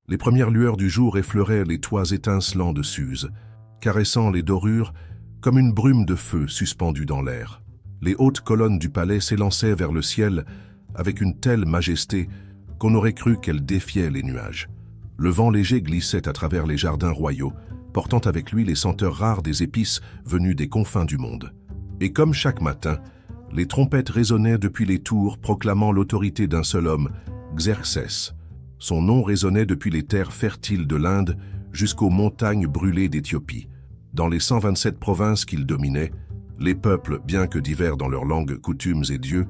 Les premières lueurs du jour effleuraient les toits étincelants de Suse, caressant les dorures comme une brume de feu suspendue dans l'air. Les hautes colonnes du palais s'élançaient vers le ciel avec une telle majesté qu'on aurait cru qu'elles défiaient les nuages. Le vent léger glissait à travers les jardins royaux, portant avec lui les senteurs rares des épices venues des confins du monde. Et comme chaque matin, les trompettes résonnaient depuis les tours proclamant l'autorité d'un seul homme, Xerxès. Son nom résonnait depuis les terres fertiles de l'Inde jusqu'aux montagnes brûlées d'Éthiopie. Dans les 127 provinces qu'il dominait, les peuples, bien que divers dans leurs langues, coutumes et dieux,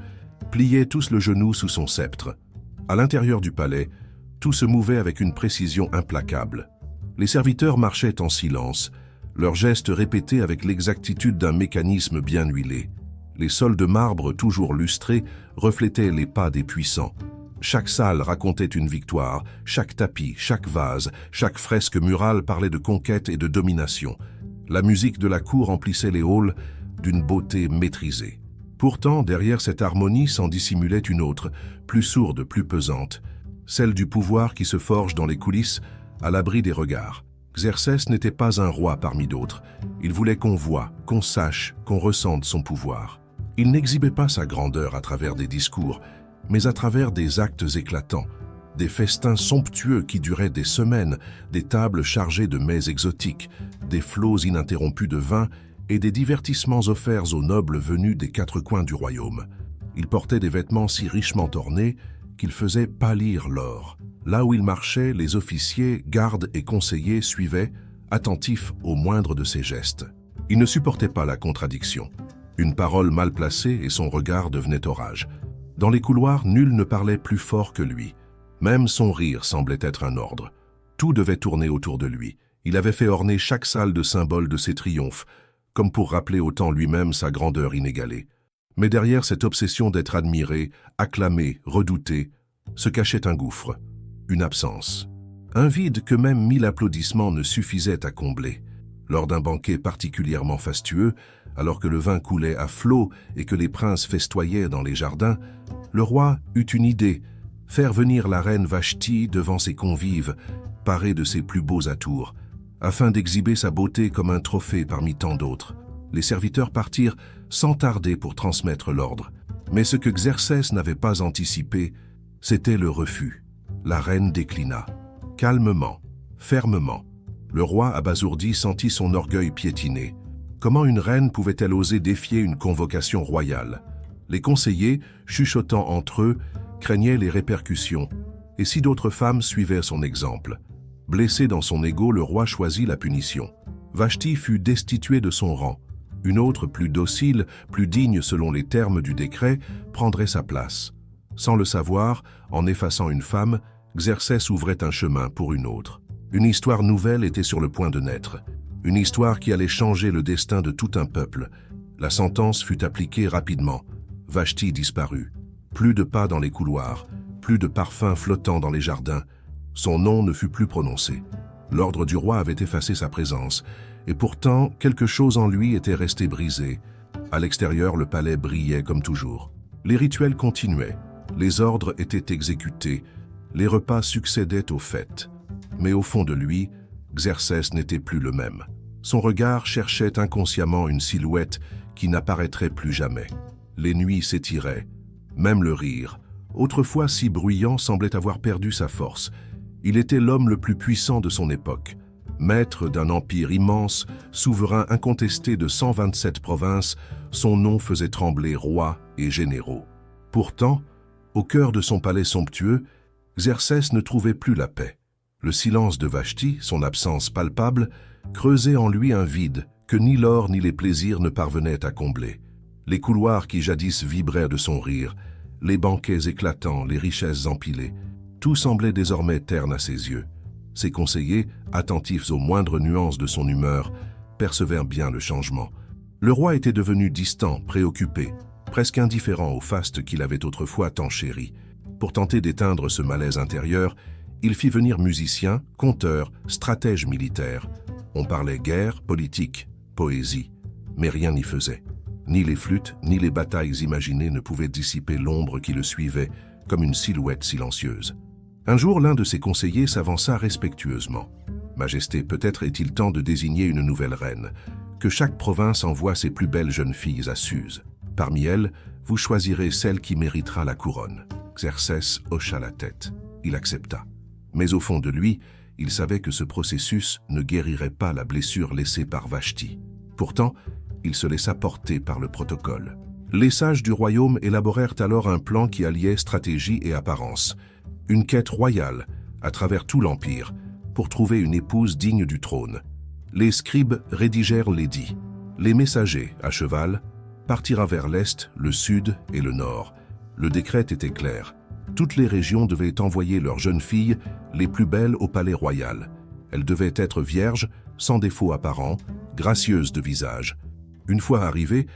pliaient tous le genou sous son sceptre. À l'intérieur du palais, tout se mouvait avec une précision implacable. Les serviteurs marchaient en silence, leurs gestes répétés avec l'exactitude d'un mécanisme bien huilé. Les sols de marbre toujours lustrés reflétaient les pas des puissants. Chaque salle racontait une victoire, chaque tapis, chaque vase, chaque fresque murale parlait de conquête et de domination. La musique de la cour emplissait les halls d'une beauté maîtrisée. Pourtant, derrière cette harmonie s'en dissimulait une autre, plus sourde, plus pesante, celle du pouvoir qui se forge dans les coulisses, à l'abri des regards. Xerxès n'était pas un roi parmi d'autres. Il voulait qu'on voie, qu'on sache, qu'on ressente son pouvoir. Il n'exhibait pas sa grandeur à travers des discours, mais à travers des actes éclatants, des festins somptueux qui duraient des semaines, des tables chargées de mets exotiques, des flots ininterrompus de vin et des divertissements offerts aux nobles venus des quatre coins du royaume. Il portait des vêtements si richement ornés qu'ils faisaient pâlir l'or. Là où il marchait, les officiers, gardes et conseillers suivaient, attentifs au moindre de ses gestes. Il ne supportait pas la contradiction. Une parole mal placée et son regard devenaient orage. Dans les couloirs, nul ne parlait plus fort que lui. Même son rire semblait être un ordre. Tout devait tourner autour de lui. Il avait fait orner chaque salle de symboles de ses triomphes, comme pour rappeler autant lui-même sa grandeur inégalée. Mais derrière cette obsession d'être admiré, acclamé, redouté, se cachait un gouffre, une absence. Un vide que même 1000 applaudissements ne suffisaient à combler. Lors d'un banquet particulièrement fastueux, alors que le vin coulait à flots et que les princes festoyaient dans les jardins, le roi eut une idée, faire venir la reine Vashti devant ses convives, parée de ses plus beaux atours, afin d'exhiber sa beauté comme un trophée parmi tant d'autres. Les serviteurs partirent sans tarder pour transmettre l'ordre. Mais ce que Xerxès n'avait pas anticipé, c'était le refus. La reine déclina. Calmement, fermement. Le roi, abasourdi, sentit son orgueil piétiner. Comment une reine pouvait-elle oser défier une convocation royale? Les conseillers, chuchotant entre eux, craignaient les répercussions. Et si d'autres femmes suivaient son exemple? Blessé dans son ego, le roi choisit la punition. Vashti fut destituée de son rang. Une autre, plus docile, plus digne selon les termes du décret, prendrait sa place. Sans le savoir, en effaçant une femme, Xerxès ouvrait un chemin pour une autre. Une histoire nouvelle était sur le point de naître. Une histoire qui allait changer le destin de tout un peuple. La sentence fut appliquée rapidement. Vashti disparut. Plus de pas dans les couloirs, plus de parfums flottant dans les jardins. Son nom ne fut plus prononcé. L'ordre du roi avait effacé sa présence, et pourtant quelque chose en lui était resté brisé. À l'extérieur, le palais brillait comme toujours. Les rituels continuaient, les ordres étaient exécutés, les repas succédaient aux fêtes. Mais au fond de lui, Xerxès n'était plus le même. Son regard cherchait inconsciemment une silhouette qui n'apparaîtrait plus jamais. Les nuits s'étiraient, même le rire, autrefois si bruyant, semblait avoir perdu sa force. Il était l'homme le plus puissant de son époque. Maître d'un empire immense, souverain incontesté de 127 provinces, son nom faisait trembler rois et généraux. Pourtant, au cœur de son palais somptueux, Xerxès ne trouvait plus la paix. Le silence de Vashti, son absence palpable, creusait en lui un vide que ni l'or ni les plaisirs ne parvenaient à combler. Les couloirs qui jadis vibraient de son rire, les banquets éclatants, les richesses empilées, tout semblait désormais terne à ses yeux. Ses conseillers, attentifs aux moindres nuances de son humeur, percevèrent bien le changement. Le roi était devenu distant, préoccupé, presque indifférent au faste qu'il avait autrefois tant chéri. Pour tenter d'éteindre ce malaise intérieur, il fit venir musiciens, conteurs, stratèges militaires. On parlait guerre, politique, poésie, mais rien n'y faisait. Ni les flûtes, ni les batailles imaginées ne pouvaient dissiper l'ombre qui le suivait comme une silhouette silencieuse. Un jour, l'un de ses conseillers s'avança respectueusement. « Majesté, peut-être est-il temps de désigner une nouvelle reine. Que chaque province envoie ses plus belles jeunes filles à Suse. Parmi elles, vous choisirez celle qui méritera la couronne. » Xerxès hocha la tête. Il accepta. Mais au fond de lui, il savait que ce processus ne guérirait pas la blessure laissée par Vashti. Pourtant, il se laissa porter par le protocole. Les sages du royaume élaborèrent alors un plan qui alliait stratégie et apparence. Une quête royale, à travers tout l'Empire, pour trouver une épouse digne du trône. Les scribes rédigèrent l'édit. Les messagers, à cheval, partirent vers l'est, le sud et le nord. Le décret était clair. Toutes les régions devaient envoyer leurs jeunes filles, les plus belles, au palais royal. Elles devaient être vierges, sans défaut apparent, gracieuses de visage. Une fois arrivées,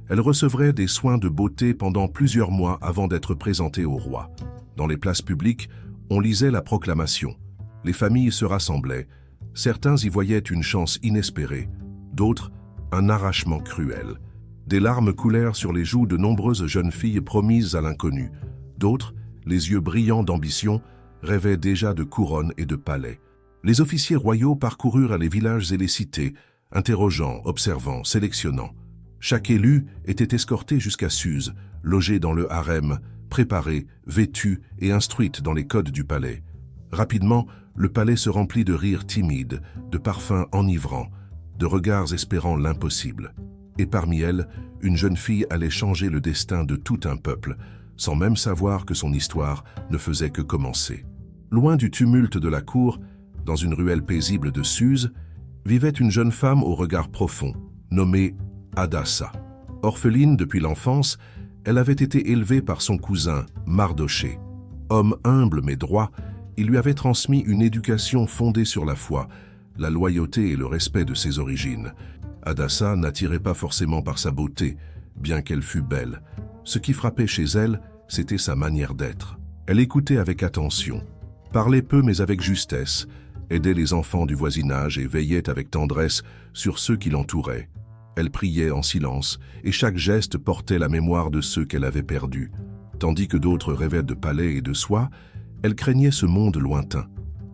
elles recevraient des soins de beauté pendant plusieurs mois avant d'être présentées au roi. Dans les places publiques, on lisait la proclamation. Les familles se rassemblaient. Certains y voyaient une chance inespérée, d'autres, un arrachement cruel. Des larmes coulèrent sur les joues de nombreuses jeunes filles promises à l'inconnu. D'autres, les yeux brillants d'ambition, rêvaient déjà de couronnes et de palais. Les officiers royaux parcoururent les villages et les cités, interrogeant, observant, sélectionnant. Chaque élu était escorté jusqu'à Suse, logé dans le harem, préparé, vêtu et instruite dans les codes du palais. Rapidement, le palais se remplit de rires timides, de parfums enivrants, de regards espérant l'impossible. Et parmi elles, une jeune fille allait changer le destin de tout un peuple, sans même savoir que son histoire ne faisait que commencer. Loin du tumulte de la cour, dans une ruelle paisible de Suse, vivait une jeune femme au regard profond, nommée Hadassa. Orpheline depuis l'enfance, elle avait été élevée par son cousin, Mardochée. Homme humble mais droit, il lui avait transmis une éducation fondée sur la foi, la loyauté et le respect de ses origines. Hadassa n'attirait pas forcément par sa beauté, bien qu'elle fût belle. Ce qui frappait chez elle, c'était sa manière d'être. Elle écoutait avec attention, parlait peu mais avec justesse, aidait les enfants du voisinage et veillait avec tendresse sur ceux qui l'entouraient. Elle priait en silence, et chaque geste portait la mémoire de ceux qu'elle avait perdus. Tandis que d'autres rêvaient de palais et de soi, elle craignait ce monde lointain.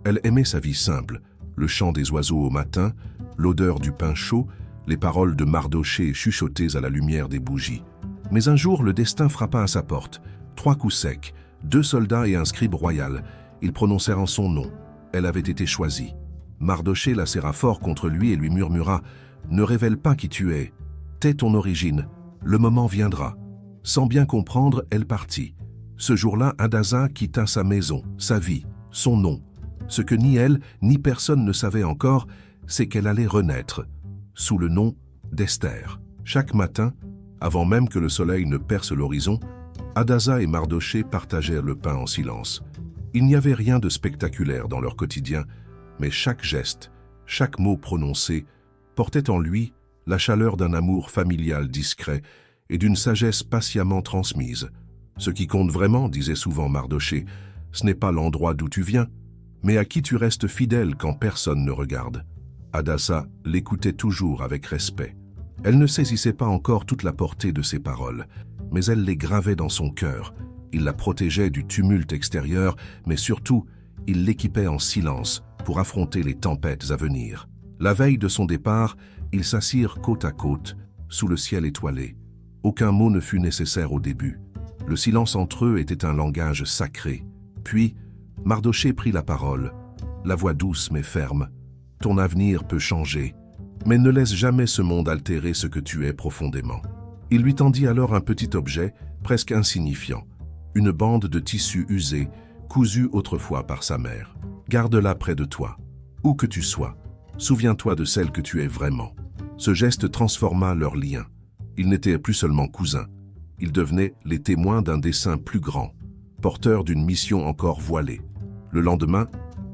Elle aimait sa vie simple, le chant des oiseaux au matin, l'odeur du pain chaud, les paroles de Mardochée chuchotées à la lumière des bougies. Mais un jour, le destin frappa à sa porte. 3 coups secs, 2 soldats et un scribe royal. Ils prononcèrent en son nom. Elle avait été choisie. Mardochée la serra fort contre lui et lui murmura « Ne révèle pas qui tu es. Tais ton origine. Le moment viendra. » Sans bien comprendre, elle partit. Ce jour-là, Hadassa quitta sa maison, sa vie, son nom. Ce que ni elle, ni personne ne savait encore, c'est qu'elle allait renaître, sous le nom d'Esther. Chaque matin, avant même que le soleil ne perce l'horizon, Hadassa et Mardochée partagèrent le pain en silence. Il n'y avait rien de spectaculaire dans leur quotidien, mais chaque geste, chaque mot prononcé, portait en lui la chaleur d'un amour familial discret et d'une sagesse patiemment transmise. Ce qui compte vraiment, disait souvent Mardochée, ce n'est pas l'endroit d'où tu viens, mais à qui tu restes fidèle quand personne ne regarde. Hadassa l'écoutait toujours avec respect. Elle ne saisissait pas encore toute la portée de ses paroles, mais elle les gravait dans son cœur. Il la protégeait du tumulte extérieur, mais surtout, il l'équipait en silence pour affronter les tempêtes à venir. La veille de son départ, ils s'assirent côte à côte, sous le ciel étoilé. Aucun mot ne fut nécessaire au début. Le silence entre eux était un langage sacré. Puis, Mardochée prit la parole, la voix douce mais ferme. « Ton avenir peut changer, mais ne laisse jamais ce monde altérer ce que tu es profondément. » Il lui tendit alors un petit objet, presque insignifiant, une bande de tissu usé, cousue autrefois par sa mère. « Garde-la près de toi, où que tu sois. Souviens-toi de celle que tu es vraiment. » Ce geste transforma leur lien. Ils n'étaient plus seulement cousins. Ils devenaient les témoins d'un dessein plus grand, porteurs d'une mission encore voilée. Le lendemain,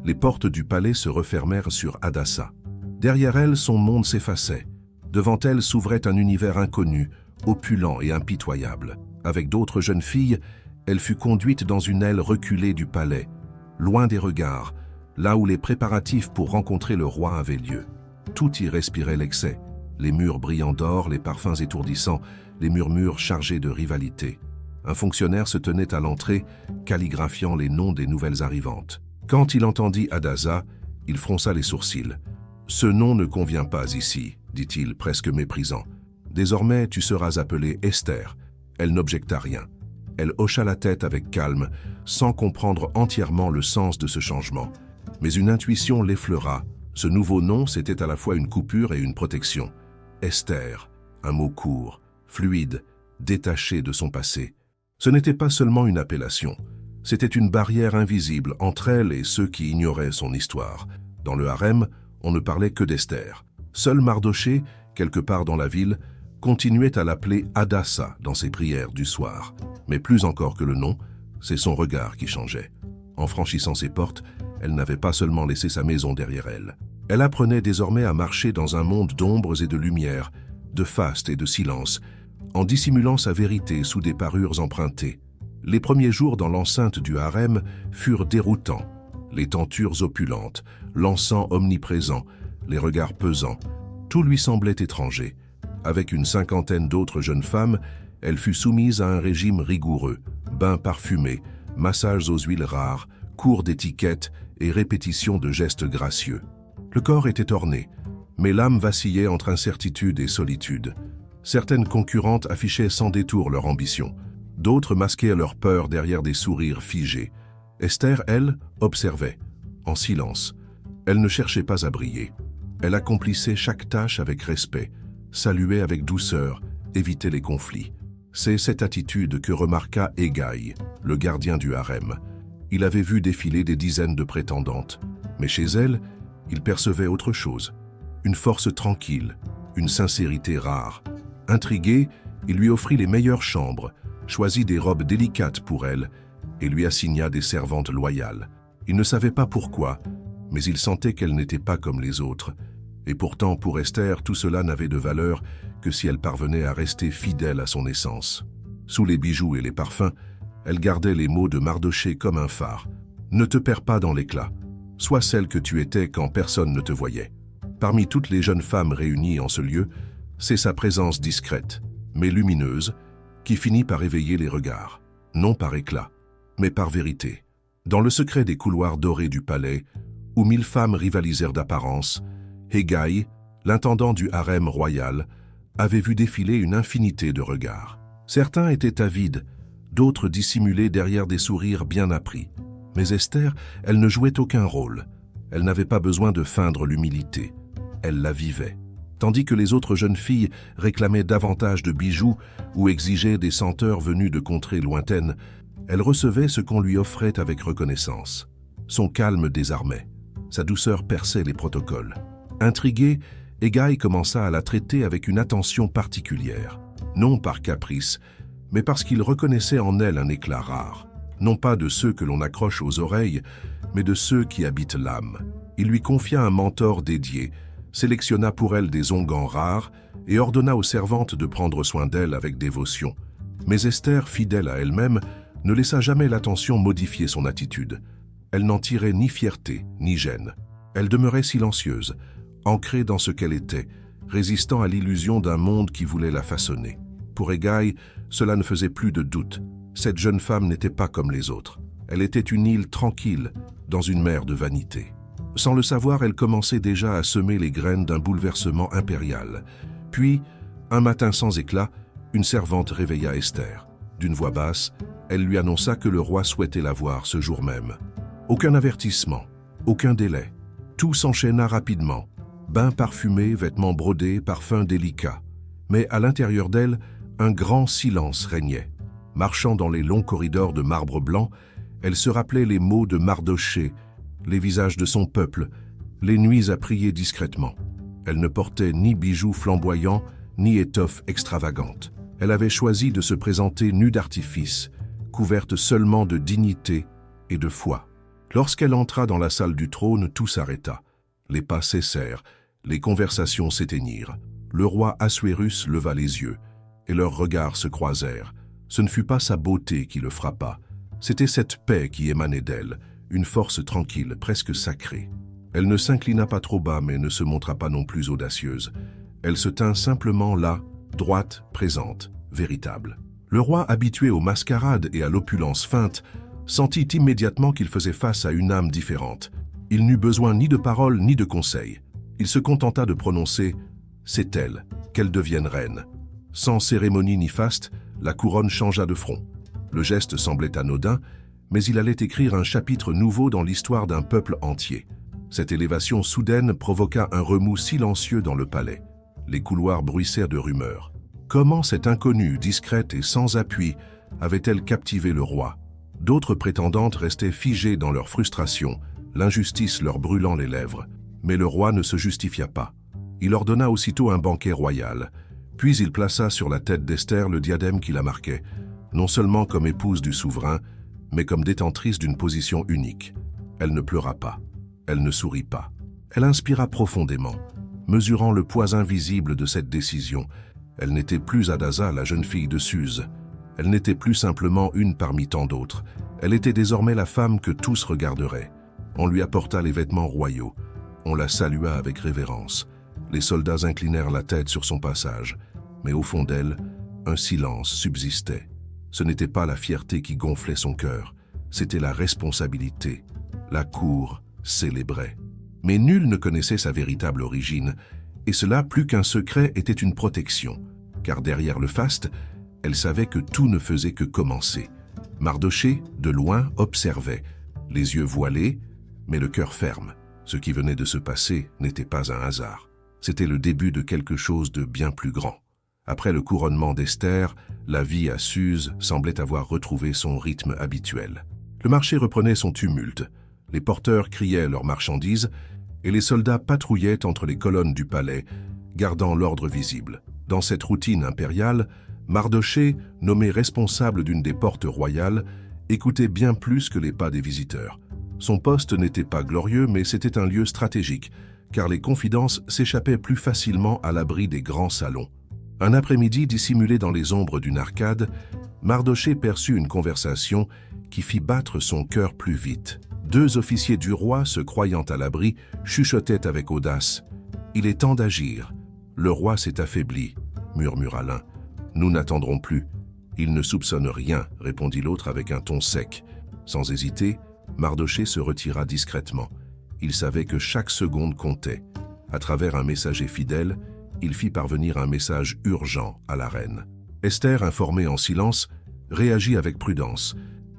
les portes du palais se refermèrent sur Hadassa. Derrière elle, son monde s'effaçait. Devant elle s'ouvrait un univers inconnu, opulent et impitoyable. Avec d'autres jeunes filles, elle fut conduite dans une aile reculée du palais, loin des regards, là où les préparatifs pour rencontrer le roi avaient lieu. Tout y respirait l'excès, les murs brillants d'or, les parfums étourdissants, les murmures chargés de rivalité. Un fonctionnaire se tenait à l'entrée, calligraphiant les noms des nouvelles arrivantes. Quand il entendit Hadassah, il fronça les sourcils. « Ce nom ne convient pas ici, dit-il presque méprisant. Désormais, tu seras appelée Esther. » Elle n'objecta rien. Elle hocha la tête avec calme, sans comprendre entièrement le sens de ce changement. Mais une intuition l'effleura. Ce nouveau nom, c'était à la fois une coupure et une protection. Esther, un mot court, fluide, détaché de son passé. Ce n'était pas seulement une appellation, c'était une barrière invisible entre elle et ceux qui ignoraient son histoire. Dans le harem, on ne parlait que d'Esther. Seul Mardoché, quelque part dans la ville, continuait à l'appeler Hadassah dans ses prières du soir. Mais plus encore que le nom, c'est son regard qui changeait. En franchissant ses portes, elle n'avait pas seulement laissé sa maison derrière elle. Elle apprenait désormais à marcher dans un monde d'ombres et de lumière, de faste et de silence, en dissimulant sa vérité sous des parures empruntées. Les premiers jours dans l'enceinte du harem furent déroutants. Les tentures opulentes, l'encens omniprésent, les regards pesants, tout lui semblait étranger. Avec une cinquantaine d'autres jeunes femmes, elle fut soumise à un régime rigoureux, bains parfumés, massages aux huiles rares, cours d'étiquette et répétition de gestes gracieux. Le corps était orné, mais l'âme vacillait entre incertitude et solitude. Certaines concurrentes affichaient sans détour leur ambition. D'autres masquaient leur peur derrière des sourires figés. Esther, elle, observait, en silence. Elle ne cherchait pas à briller. Elle accomplissait chaque tâche avec respect, saluait avec douceur, évitait les conflits. C'est cette attitude que remarqua Hegaï, le gardien du harem. Il avait vu défiler des dizaines de prétendantes, mais chez elle, il percevait autre chose. Une force tranquille, une sincérité rare. Intrigué, il lui offrit les meilleures chambres, choisit des robes délicates pour elle et lui assigna des servantes loyales. Il ne savait pas pourquoi, mais il sentait qu'elle n'était pas comme les autres. Et pourtant, pour Esther, tout cela n'avait de valeur que si elle parvenait à rester fidèle à son essence. Sous les bijoux et les parfums, elle gardait les mots de Mardoché comme un phare. « Ne te perds pas dans l'éclat. Sois celle que tu étais quand personne ne te voyait. » Parmi toutes les jeunes femmes réunies en ce lieu, c'est sa présence discrète, mais lumineuse, qui finit par éveiller les regards, non par éclat, mais par vérité. Dans le secret des couloirs dorés du palais, où 1000 femmes rivalisèrent d'apparence, Hegaï, l'intendant du harem royal, avait vu défiler une infinité de regards. Certains étaient avides, d'autres dissimulés derrière des sourires bien appris. Mais Esther, elle ne jouait aucun rôle. Elle n'avait pas besoin de feindre l'humilité. Elle la vivait. Tandis que les autres jeunes filles réclamaient davantage de bijoux ou exigeaient des senteurs venues de contrées lointaines, elle recevait ce qu'on lui offrait avec reconnaissance. Son calme désarmait. Sa douceur perçait les protocoles. Intrigué, Hegaï commença à la traiter avec une attention particulière. Non par caprice, mais parce qu'il reconnaissait en elle un éclat rare. Non pas de ceux que l'on accroche aux oreilles, mais de ceux qui habitent l'âme. Il lui confia un mentor dédié, sélectionna pour elle des onguents rares et ordonna aux servantes de prendre soin d'elle avec dévotion. Mais Esther, fidèle à elle-même, ne laissa jamais l'attention modifier son attitude. Elle n'en tirait ni fierté, ni gêne. Elle demeurait silencieuse, ancrée dans ce qu'elle était, résistant à l'illusion d'un monde qui voulait la façonner. Pour Hegaï, cela ne faisait plus de doute. Cette jeune femme n'était pas comme les autres. Elle était une île tranquille, dans une mer de vanité. Sans le savoir, elle commençait déjà à semer les graines d'un bouleversement impérial. Puis, un matin sans éclat, une servante réveilla Esther. D'une voix basse, elle lui annonça que le roi souhaitait la voir ce jour même. Aucun avertissement, aucun délai. Tout s'enchaîna rapidement. Bains parfumés, vêtements brodés, parfums délicats. Mais à l'intérieur d'elle, un grand silence régnait. Marchant dans les longs corridors de marbre blanc, elle se rappelait les mots de Mardoché, les visages de son peuple, les nuits à prier discrètement. Elle ne portait ni bijoux flamboyants, ni étoffes extravagantes. Elle avait choisi de se présenter nue d'artifice, couverte seulement de dignité et de foi. Lorsqu'elle entra dans la salle du trône, tout s'arrêta. Les pas cessèrent, les conversations s'éteignirent. Le roi Assuérus leva les yeux, et leurs regards se croisèrent. Ce ne fut pas sa beauté qui le frappa, c'était cette paix qui émanait d'elle, une force tranquille, presque sacrée. Elle ne s'inclina pas trop bas, mais ne se montra pas non plus audacieuse. Elle se tint simplement là, droite, présente, véritable. Le roi, habitué aux mascarades et à l'opulence feinte, sentit immédiatement qu'il faisait face à une âme différente. Il n'eut besoin ni de paroles ni de conseils. Il se contenta de prononcer « C'est elle, qu'elle devienne reine ». Sans cérémonie ni faste, la couronne changea de front. Le geste semblait anodin, mais il allait écrire un chapitre nouveau dans l'histoire d'un peuple entier. Cette élévation soudaine provoqua un remous silencieux dans le palais. Les couloirs bruissèrent de rumeurs. Comment cette inconnue, discrète et sans appui, avait-elle captivé le roi? D'autres prétendantes restaient figées dans leur frustration, l'injustice leur brûlant les lèvres. Mais le roi ne se justifia pas. Il ordonna aussitôt un banquet royal. Puis il plaça sur la tête d'Esther le diadème qui la marquait, non seulement comme épouse du souverain, mais comme détentrice d'une position unique. Elle ne pleura pas. Elle ne sourit pas. Elle inspira profondément, mesurant le poids invisible de cette décision. Elle n'était plus Hadassah, la jeune fille de Suse. Elle n'était plus simplement une parmi tant d'autres. Elle était désormais la femme que tous regarderaient. On lui apporta les vêtements royaux. On la salua avec révérence. Les soldats inclinèrent la tête sur son passage. Mais au fond d'elle, un silence subsistait. Ce n'était pas la fierté qui gonflait son cœur, c'était la responsabilité. La cour célébrait. Mais nul ne connaissait sa véritable origine, et cela, plus qu'un secret, était une protection. Car derrière le faste, elle savait que tout ne faisait que commencer. Mardochée, de loin, observait, les yeux voilés, mais le cœur ferme. Ce qui venait de se passer n'était pas un hasard. C'était le début de quelque chose de bien plus grand. Après le couronnement d'Esther, la vie à Suse semblait avoir retrouvé son rythme habituel. Le marché reprenait son tumulte. Les porteurs criaient leurs marchandises et les soldats patrouillaient entre les colonnes du palais, gardant l'ordre visible. Dans cette routine impériale, Mardochée, nommé responsable d'une des portes royales, écoutait bien plus que les pas des visiteurs. Son poste n'était pas glorieux, mais c'était un lieu stratégique, car les confidences s'échappaient plus facilement à l'abri des grands salons. Un après-midi dissimulé dans les ombres d'une arcade, Mardochée perçut une conversation qui fit battre son cœur plus vite. Deux officiers du roi, se croyant à l'abri, chuchotaient avec audace. « Il est temps d'agir. Le roi s'est affaibli, » murmura l'un. « Nous n'attendrons plus. »« Il ne soupçonne rien, » répondit l'autre avec un ton sec. Sans hésiter, Mardochée se retira discrètement. Il savait que chaque seconde comptait. À travers un messager fidèle, il fit parvenir un message urgent à la reine. Esther, informée en silence, réagit avec prudence.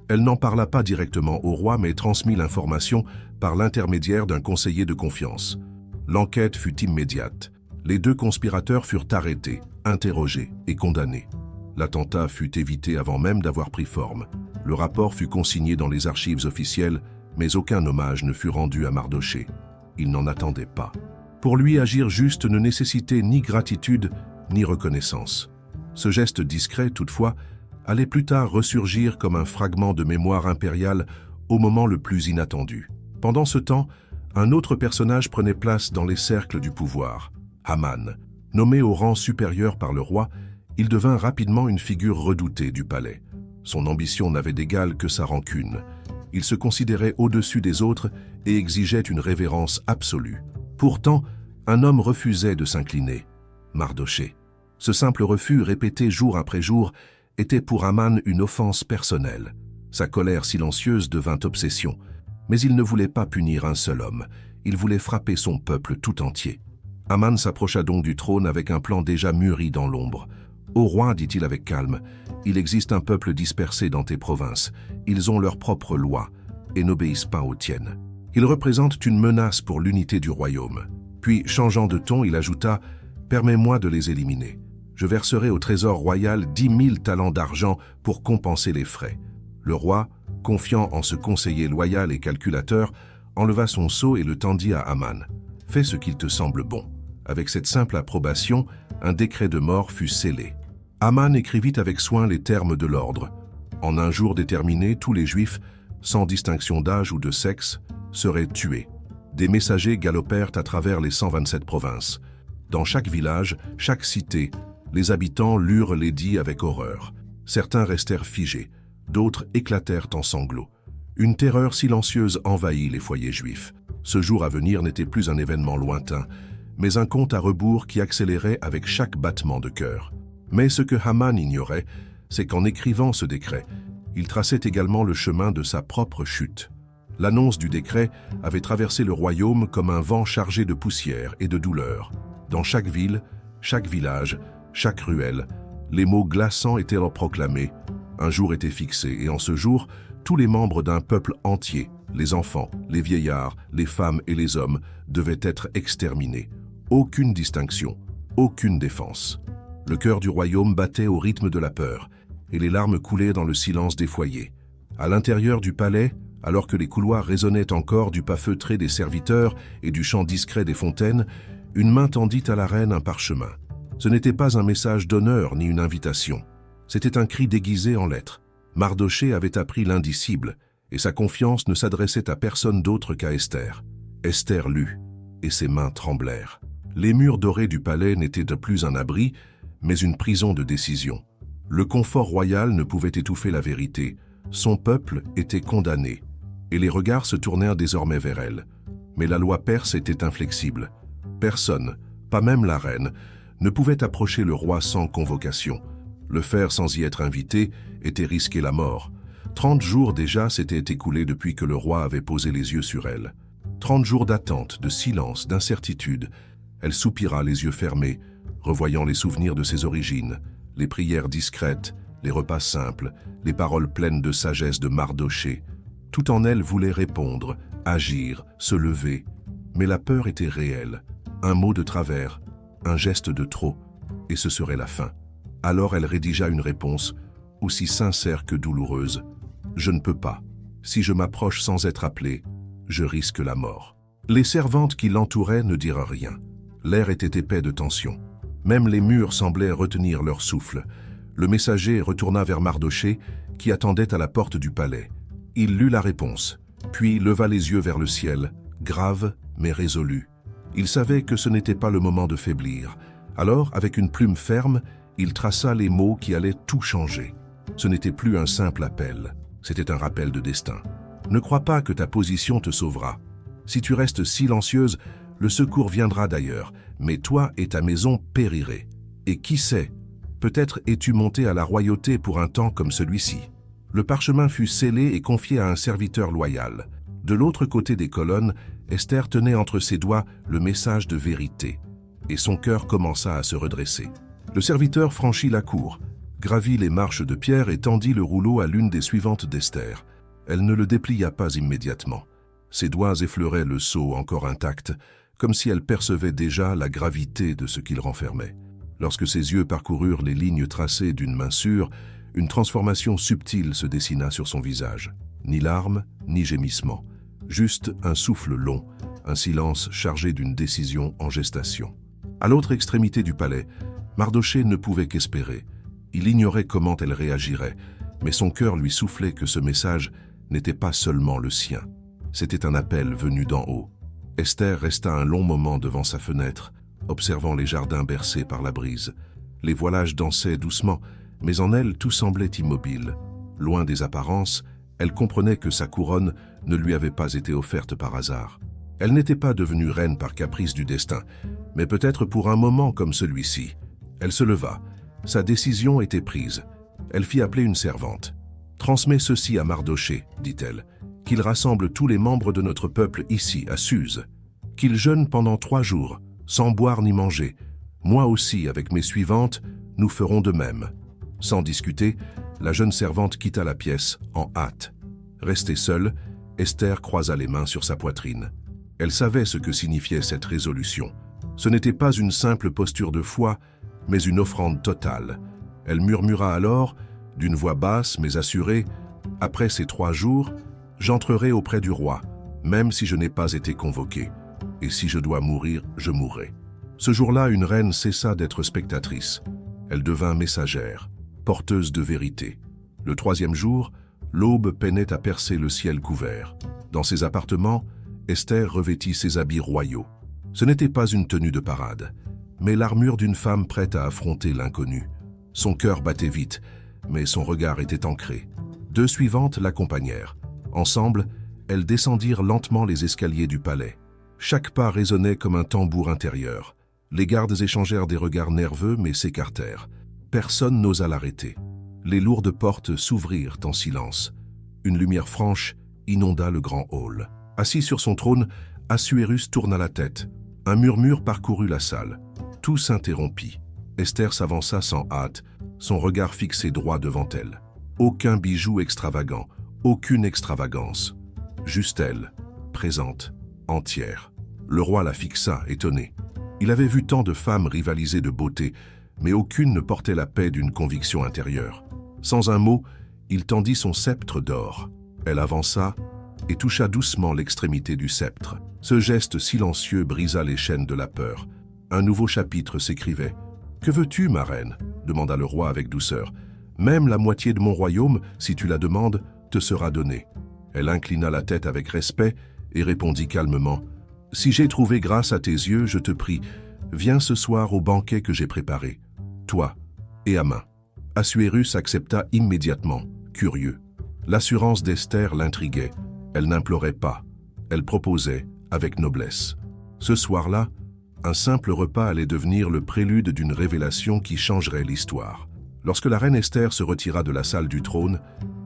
Elle n'en parla pas directement au roi, mais transmit l'information par l'intermédiaire d'un conseiller de confiance. L'enquête fut immédiate. Les deux conspirateurs furent arrêtés, interrogés et condamnés. L'attentat fut évité avant même d'avoir pris forme. Le rapport fut consigné dans les archives officielles, mais aucun hommage ne fut rendu à Mardochée. Il n'en attendait pas. Pour lui, agir juste ne nécessitait ni gratitude ni reconnaissance. Ce geste discret, toutefois, allait plus tard ressurgir comme un fragment de mémoire impériale au moment le plus inattendu. Pendant ce temps, un autre personnage prenait place dans les cercles du pouvoir, Haman. Nommé au rang supérieur par le roi, il devint rapidement une figure redoutée du palais. Son ambition n'avait d'égal que sa rancune. Il se considérait au-dessus des autres et exigeait une révérence absolue. Pourtant, un homme refusait de s'incliner, Mardochée. Ce simple refus, répété jour après jour, était pour Haman une offense personnelle. Sa colère silencieuse devint obsession. Mais il ne voulait pas punir un seul homme, il voulait frapper son peuple tout entier. Haman s'approcha donc du trône avec un plan déjà mûri dans l'ombre. « Ô roi, dit-il avec calme, il existe un peuple dispersé dans tes provinces. Ils ont leurs propres lois et n'obéissent pas aux tiennes. Ils représentent une menace pour l'unité du royaume. » Puis, changeant de ton, il ajouta « Permets-moi de les éliminer. Je verserai au trésor royal 10 000 talents d'argent pour compenser les frais. » Le roi, confiant en ce conseiller loyal et calculateur, enleva son sceau et le tendit à Haman. « Fais ce qu'il te semble bon. » Avec cette simple approbation, un décret de mort fut scellé. Haman écrivit avec soin les termes de l'ordre. En un jour déterminé, tous les Juifs, sans distinction d'âge ou de sexe, seraient tués. Des messagers galopèrent à travers les 127 provinces. Dans chaque village, chaque cité, les habitants lurent l'édit avec horreur. Certains restèrent figés, d'autres éclatèrent en sanglots. Une terreur silencieuse envahit les foyers juifs. Ce jour à venir n'était plus un événement lointain, mais un compte à rebours qui accélérait avec chaque battement de cœur. Mais ce que Haman ignorait, c'est qu'en écrivant ce décret, il traçait également le chemin de sa propre chute. L'annonce du décret avait traversé le royaume comme un vent chargé de poussière et de douleur. Dans chaque ville, chaque village, chaque ruelle, les mots glaçants étaient proclamés. Un jour était fixé, et en ce jour, tous les membres d'un peuple entier, les enfants, les vieillards, les femmes et les hommes, devaient être exterminés. Aucune distinction, aucune défense. Le cœur du royaume battait au rythme de la peur, et les larmes coulaient dans le silence des foyers. À l'intérieur du palais, alors que les couloirs résonnaient encore du pas feutré des serviteurs et du chant discret des fontaines, une main tendit à la reine un parchemin. Ce n'était pas un message d'honneur ni une invitation. C'était un cri déguisé en lettres. Mardochée avait appris l'indicible, et sa confiance ne s'adressait à personne d'autre qu'à Esther. Esther lut, et ses mains tremblèrent. Les murs dorés du palais n'étaient plus un abri, mais une prison de décision. Le confort royal ne pouvait étouffer la vérité. Son peuple était condamné, et les regards se tournèrent désormais vers elle. Mais la loi perse était inflexible. Personne, pas même la reine, ne pouvait approcher le roi sans convocation. Le faire sans y être invité était risquer la mort. 30 jours déjà s'étaient écoulés depuis que le roi avait posé les yeux sur elle. 30 jours d'attente, de silence, d'incertitude. Elle soupira les yeux fermés, revoyant les souvenirs de ses origines, les prières discrètes, les repas simples, les paroles pleines de sagesse de Mardochée. Tout en elle voulait répondre, agir, se lever. Mais la peur était réelle. Un mot de travers, un geste de trop, et ce serait la fin. Alors elle rédigea une réponse, aussi sincère que douloureuse. « Je ne peux pas. Si je m'approche sans être appelée, je risque la mort. » Les servantes qui l'entouraient ne dirent rien. L'air était épais de tension. Même les murs semblaient retenir leur souffle. Le messager retourna vers Mardochée, qui attendait à la porte du palais. Il lut la réponse, puis leva les yeux vers le ciel, grave mais résolu. Il savait que ce n'était pas le moment de faiblir. Alors, avec une plume ferme, il traça les mots qui allaient tout changer. Ce n'était plus un simple appel, c'était un rappel de destin. Ne crois pas que ta position te sauvera. Si tu restes silencieuse, le secours viendra d'ailleurs, mais toi et ta maison périrez. Et qui sait, peut-être es-tu monté à la royauté pour un temps comme celui-ci. Le parchemin fut scellé et confié à un serviteur loyal. De l'autre côté des colonnes, Esther tenait entre ses doigts le message de vérité, et son cœur commença à se redresser. Le serviteur franchit la cour, gravit les marches de pierre et tendit le rouleau à l'une des suivantes d'Esther. Elle ne le déplia pas immédiatement. Ses doigts effleuraient le sceau encore intact, comme si elle percevait déjà la gravité de ce qu'il renfermait. Lorsque ses yeux parcoururent les lignes tracées d'une main sûre, une transformation subtile se dessina sur son visage. Ni larmes, ni gémissements. Juste un souffle long, un silence chargé d'une décision en gestation. À l'autre extrémité du palais, Mardochée ne pouvait qu'espérer. Il ignorait comment elle réagirait, mais son cœur lui soufflait que ce message n'était pas seulement le sien. C'était un appel venu d'en haut. Esther resta un long moment devant sa fenêtre, observant les jardins bercés par la brise. Les voilages dansaient doucement, mais en elle tout semblait immobile. Loin des apparences, elle comprenait que sa couronne ne lui avait pas été offerte par hasard. Elle n'était pas devenue reine par caprice du destin, mais peut-être pour un moment comme celui-ci. Elle se leva. Sa décision était prise. Elle fit appeler une servante. « Transmets ceci à Mardochée, dit-elle, qu'il rassemble tous les membres de notre peuple ici, à Suse. Qu'il jeûne pendant 3 jours, sans boire ni manger. Moi aussi, avec mes suivantes, nous ferons de même. » Sans discuter, la jeune servante quitta la pièce, en hâte. Restée seule, Esther croisa les mains sur sa poitrine. Elle savait ce que signifiait cette résolution. Ce n'était pas une simple posture de foi, mais une offrande totale. Elle murmura alors, d'une voix basse mais assurée, « Après ces 3 jours, j'entrerai auprès du roi, même si je n'ai pas été convoquée. Et si je dois mourir, je mourrai. » Ce jour-là, une reine cessa d'être spectatrice. Elle devint messagère, porteuse de vérité. Le 3e jour, l'aube peinait à percer le ciel couvert. Dans ses appartements, Esther revêtit ses habits royaux. Ce n'était pas une tenue de parade, mais l'armure d'une femme prête à affronter l'inconnu. Son cœur battait vite, mais son regard était ancré. 2 suivantes l'accompagnèrent. Ensemble, elles descendirent lentement les escaliers du palais. Chaque pas résonnait comme un tambour intérieur. Les gardes échangèrent des regards nerveux mais s'écartèrent. Personne n'osa l'arrêter. Les lourdes portes s'ouvrirent en silence. Une lumière franche inonda le grand hall. Assis sur son trône, Assuérus tourna la tête. Un murmure parcourut la salle. Tout s'interrompit. Esther s'avança sans hâte, son regard fixé droit devant elle. Aucun bijou extravagant, aucune extravagance. Juste elle, présente, entière. Le roi la fixa, étonné. Il avait vu tant de femmes rivaliser de beauté, mais aucune ne portait la paix d'une conviction intérieure. Sans un mot, il tendit son sceptre d'or. Elle avança et toucha doucement l'extrémité du sceptre. Ce geste silencieux brisa les chaînes de la peur. Un nouveau chapitre s'écrivait. « Que veux-tu, ma reine ?» demanda le roi avec douceur. « Même la moitié de mon royaume, si tu la demandes, te sera donnée. » Elle inclina la tête avec respect et répondit calmement. « Si j'ai trouvé grâce à tes yeux, je te prie, viens ce soir au banquet que j'ai préparé, toi et Haman. » Assuérus accepta immédiatement, curieux. L'assurance d'Esther l'intriguait. Elle n'implorait pas. Elle proposait, avec noblesse. Ce soir-là, un simple repas allait devenir le prélude d'une révélation qui changerait l'histoire. Lorsque la reine Esther se retira de la salle du trône,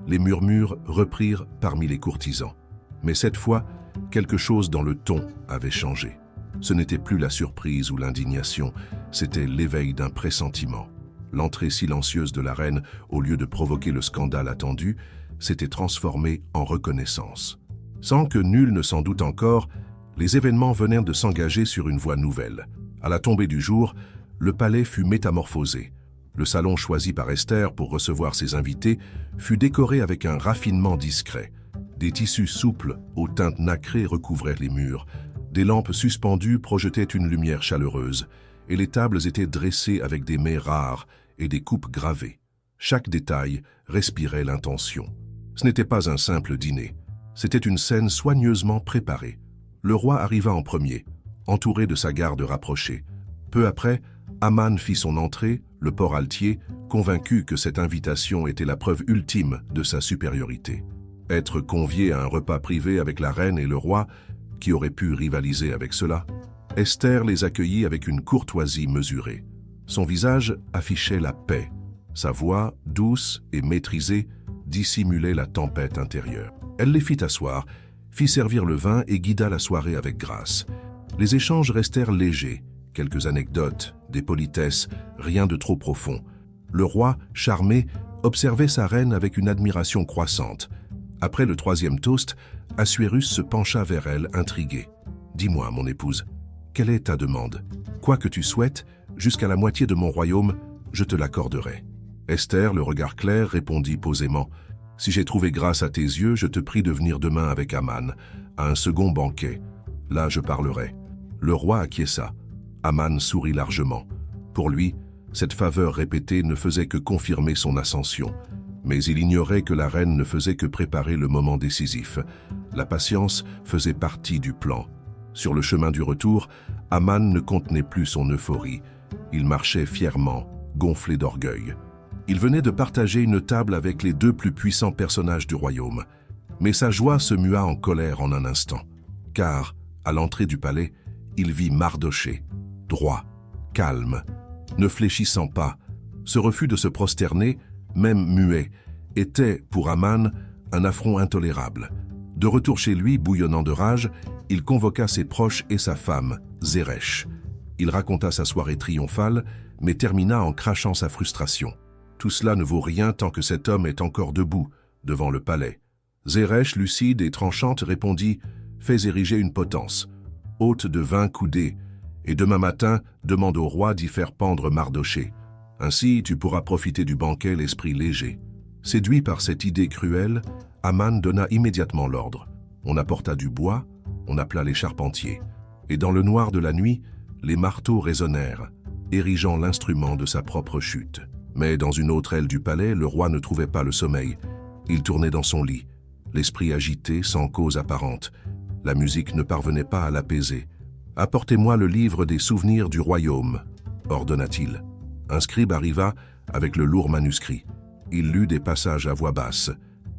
les murmures reprirent parmi les courtisans. Mais cette fois, quelque chose dans le ton avait changé. Ce n'était plus la surprise ou l'indignation, c'était l'éveil d'un pressentiment. L'entrée silencieuse de la reine, au lieu de provoquer le scandale attendu, s'était transformée en reconnaissance. Sans que nul ne s'en doute encore, les événements venaient de s'engager sur une voie nouvelle. À la tombée du jour, le palais fut métamorphosé. Le salon choisi par Esther pour recevoir ses invités fut décoré avec un raffinement discret. Des tissus souples aux teintes nacrées recouvraient les murs. Des lampes suspendues projetaient une lumière chaleureuse, et les tables étaient dressées avec des mets rares et des coupes gravées. Chaque détail respirait l'intention. Ce n'était pas un simple dîner, c'était une scène soigneusement préparée. Le roi arriva en premier, entouré de sa garde rapprochée. Peu après, Haman fit son entrée, le port altier, convaincu que cette invitation était la preuve ultime de sa supériorité. Être convié à un repas privé avec la reine et le roi, qui aurait pu rivaliser avec cela? Esther les accueillit avec une courtoisie mesurée. Son visage affichait la paix. Sa voix, douce et maîtrisée, dissimulait la tempête intérieure. Elle les fit asseoir, fit servir le vin et guida la soirée avec grâce. Les échanges restèrent légers, quelques anecdotes, des politesses, rien de trop profond. Le roi, charmé, observait sa reine avec une admiration croissante. Après le troisième toast, Assuérus se pencha vers elle, intrigué. « Dis-moi, mon épouse, quelle est ta demande? Quoi que tu souhaites, jusqu'à la moitié de mon royaume, je te l'accorderai. » Esther, le regard clair, répondit posément. « Si j'ai trouvé grâce à tes yeux, je te prie de venir demain avec Haman, à un second banquet. Là, je parlerai. » Le roi acquiesça. Haman sourit largement. Pour lui, cette faveur répétée ne faisait que confirmer son ascension. Mais il ignorait que la reine ne faisait que préparer le moment décisif. La patience faisait partie du plan. Sur le chemin du retour, Haman ne contenait plus son euphorie. Il marchait fièrement, gonflé d'orgueil. Il venait de partager une table avec les deux plus puissants personnages du royaume. Mais sa joie se mua en colère en un instant. Car, à l'entrée du palais, il vit Mardochée, droit, calme, ne fléchissant pas. Ce refus de se prosterner, même muet, était, pour Haman, un affront intolérable. De retour chez lui, bouillonnant de rage, il convoqua ses proches et sa femme, Zeresh. Il raconta sa soirée triomphale, mais termina en crachant sa frustration. Tout cela ne vaut rien tant que cet homme est encore debout, devant le palais. Zeresh, lucide et tranchante, répondit « Fais ériger une potence, haute de 20 coudées, et demain matin, demande au roi d'y faire pendre Mardochée. Ainsi, tu pourras profiter du banquet l'esprit léger. » Séduit par cette idée cruelle, Haman donna immédiatement l'ordre. On apporta du bois, on appela les charpentiers, et dans le noir de la nuit, les marteaux résonnèrent, érigeant l'instrument de sa propre chute. Mais dans une autre aile du palais, le roi ne trouvait pas le sommeil. Il tournait dans son lit, l'esprit agité, sans cause apparente. La musique ne parvenait pas à l'apaiser. « Apportez-moi le livre des souvenirs du royaume », ordonna-t-il. Un scribe arriva avec le lourd manuscrit. Il lut des passages à voix basse,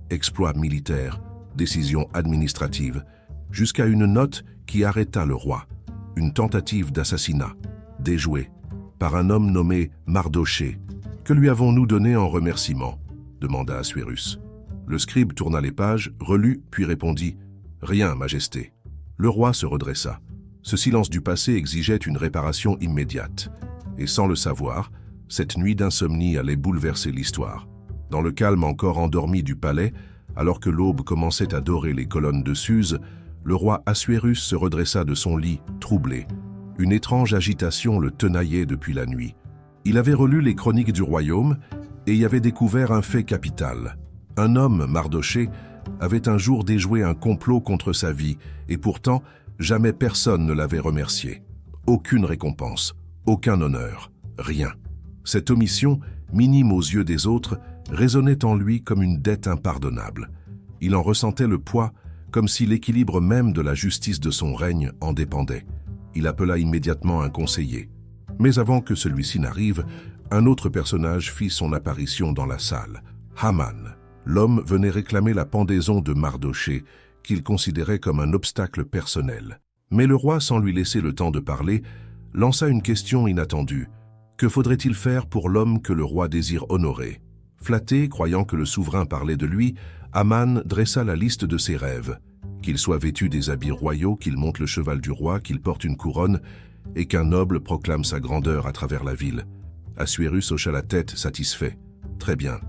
exploits militaires, décisions administratives, jusqu'à une note qui arrêta le roi. Une tentative d'assassinat, déjouée, par un homme nommé Mardochée. Que lui avons-nous donné en remerciement? demanda Assuérus. Le scribe tourna les pages, relut, puis répondit « Rien, Majesté ». Le roi se redressa. Ce silence du passé exigeait une réparation immédiate. Et sans le savoir, cette nuit d'insomnie allait bouleverser l'histoire. Dans le calme encore endormi du palais, alors que l'aube commençait à dorer les colonnes de Suse, le roi Assuérus se redressa de son lit, troublé. Une étrange agitation le tenaillait depuis la nuit. Il avait relu les chroniques du royaume et y avait découvert un fait capital. Un homme, Mardochée, avait un jour déjoué un complot contre sa vie et pourtant, jamais personne ne l'avait remercié. Aucune récompense, aucun honneur, rien. Cette omission, minime aux yeux des autres, résonnait en lui comme une dette impardonnable. Il en ressentait le poids, comme si l'équilibre même de la justice de son règne en dépendait. Il appela immédiatement un conseiller. Mais avant que celui-ci n'arrive, un autre personnage fit son apparition dans la salle. Haman. L'homme venait réclamer la pendaison de Mardochée, qu'il considérait comme un obstacle personnel. Mais le roi, sans lui laisser le temps de parler, lança une question inattendue. Que faudrait-il faire pour l'homme que le roi désire honorer? Flatté, croyant que le souverain parlait de lui, Haman dressa la liste de ses rêves. Qu'il soit vêtu des habits royaux, qu'il monte le cheval du roi, qu'il porte une couronne, et qu'un noble proclame sa grandeur à travers la ville. Assuérus hocha la tête, satisfait. Très bien.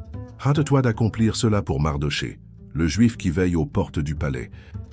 Hâte-toi d'accomplir cela pour Mardochée, le juif qui veille aux portes du palais,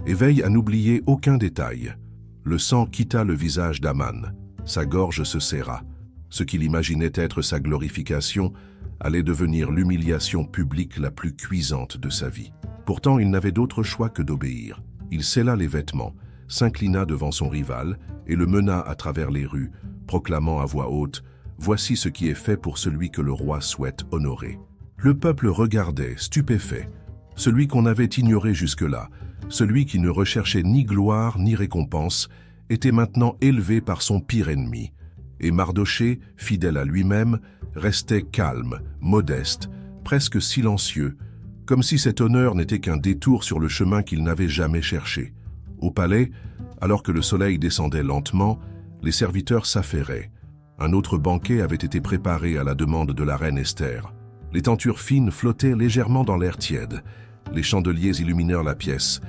et veille à n'oublier aucun détail. Le sang quitta le visage d'Haman. Sa gorge se serra. Ce qu'il imaginait être sa glorification allait devenir l'humiliation publique la plus cuisante de sa vie. Pourtant, il n'avait d'autre choix que d'obéir. Il scella les vêtements, s'inclina devant son rival et le mena à travers les rues, proclamant à voix haute « Voici ce qui est fait pour celui que le roi souhaite honorer ». Le peuple regardait, stupéfait. Celui qu'on avait ignoré jusque-là, celui qui ne recherchait ni gloire ni récompense, était maintenant élevé par son pire ennemi. Et Mardochée, fidèle à lui-même, restait calme, modeste, presque silencieux, comme si cet honneur n'était qu'un détour sur le chemin qu'il n'avait jamais cherché. Au palais, alors que le soleil descendait lentement, les serviteurs s'affairaient. Un autre banquet avait été préparé à la demande de la reine Esther. Les tentures fines flottaient légèrement dans l'air tiède, les chandeliers illuminèrent la pièce,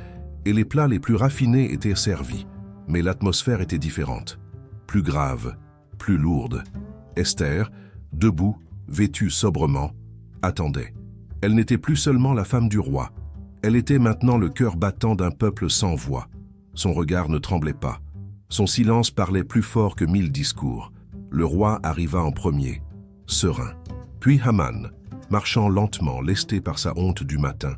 et les plats les plus raffinés étaient servis. Mais l'atmosphère était différente, plus grave, plus lourde. Esther, debout, vêtue sobrement, attendait. Elle n'était plus seulement la femme du roi, elle était maintenant le cœur battant d'un peuple sans voix. Son regard ne tremblait pas. Son silence parlait plus fort que 1000 discours. Le roi arriva en premier, serein. Puis Haman, marchant lentement, lesté par sa honte du matin.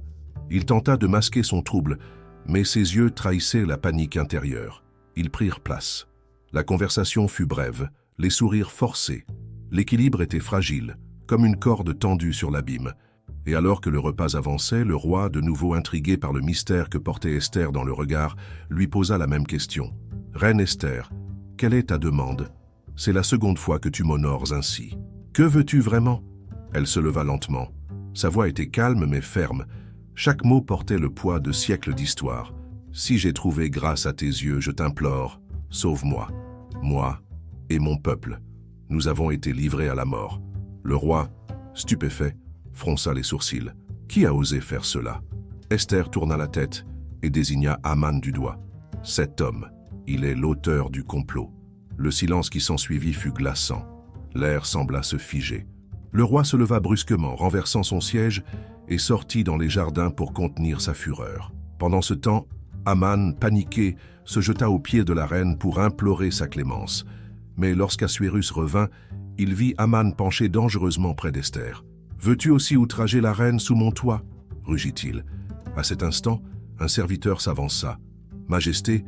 Il tenta de masquer son trouble, mais ses yeux trahissaient la panique intérieure. Ils prirent place. La conversation fut brève, les sourires forcés. L'équilibre était fragile, comme une corde tendue sur l'abîme. Et alors que le repas avançait, le roi, de nouveau intrigué par le mystère que portait Esther dans le regard, lui posa la même question. « Reine Esther, quelle est ta demande? C'est la seconde fois que tu m'honores ainsi. Que veux-tu vraiment ?» Elle se leva lentement. Sa voix était calme mais ferme. Chaque mot portait le poids de siècles d'histoire. « Si j'ai trouvé grâce à tes yeux, je t'implore, sauve-moi. Moi et mon peuple. Nous avons été livrés à la mort. » Le roi, stupéfait, fronça les sourcils. Qui a osé faire cela? Esther tourna la tête et désigna Haman du doigt. Cet homme, il est l'auteur du complot. Le silence qui s'ensuivit fut glaçant. L'air sembla se figer. Le roi se leva brusquement, renversant son siège, et sortit dans les jardins pour contenir sa fureur. Pendant ce temps, Haman, paniqué, se jeta aux pieds de la reine pour implorer sa clémence. Mais lorsqu'Assuérus revint, il vit Haman penché dangereusement près d'Esther. « Veux-tu aussi outrager la reine sous mon toit ?» rugit-il. À cet instant, un serviteur s'avança. « Majesté,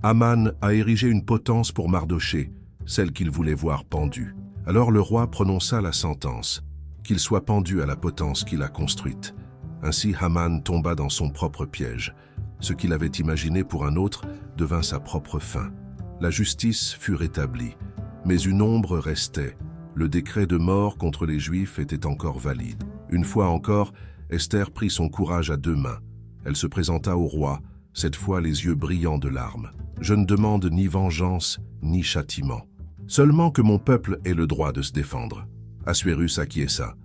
Haman a érigé une potence pour Mardochée, celle qu'il voulait voir pendue. » Alors le roi prononça la sentence, qu'il soit pendu à la potence qu'il a construite. Ainsi Haman tomba dans son propre piège. Ce qu'il avait imaginé pour un autre devint sa propre fin. La justice fut rétablie, mais une ombre restait. Le décret de mort contre les Juifs était encore valide. Une fois encore, Esther prit son courage à deux mains. Elle se présenta au roi, cette fois les yeux brillants de larmes. « Je ne demande ni vengeance, ni châtiment. Seulement que mon peuple ait le droit de se défendre. » Assuérus acquiesça.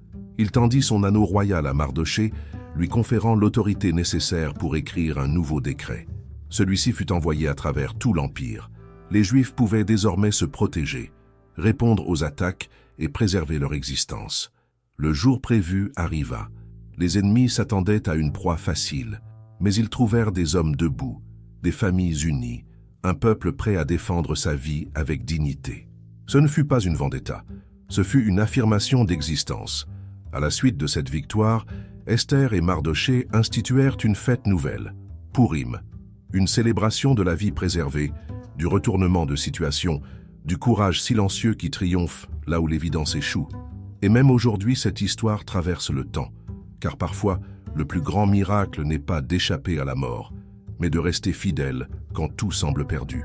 Il tendit son anneau royal à Mardochée, lui conférant l'autorité nécessaire pour écrire un nouveau décret. Celui-ci fut envoyé à travers tout l'Empire. Les Juifs pouvaient désormais se protéger, répondre aux attaques et préserver leur existence. Le jour prévu arriva. Les ennemis s'attendaient à une proie facile, mais ils trouvèrent des hommes debout, des familles unies, un peuple prêt à défendre sa vie avec dignité. Ce ne fut pas une vendetta, ce fut une affirmation d'existence. À la suite de cette victoire, Esther et Mardochée instituèrent une fête nouvelle, Pourim, une célébration de la vie préservée, du retournement de situation, du courage silencieux qui triomphe là où l'évidence échoue. Et même aujourd'hui, cette histoire traverse le temps, car parfois, le plus grand miracle n'est pas d'échapper à la mort, mais de rester fidèle quand tout semble perdu.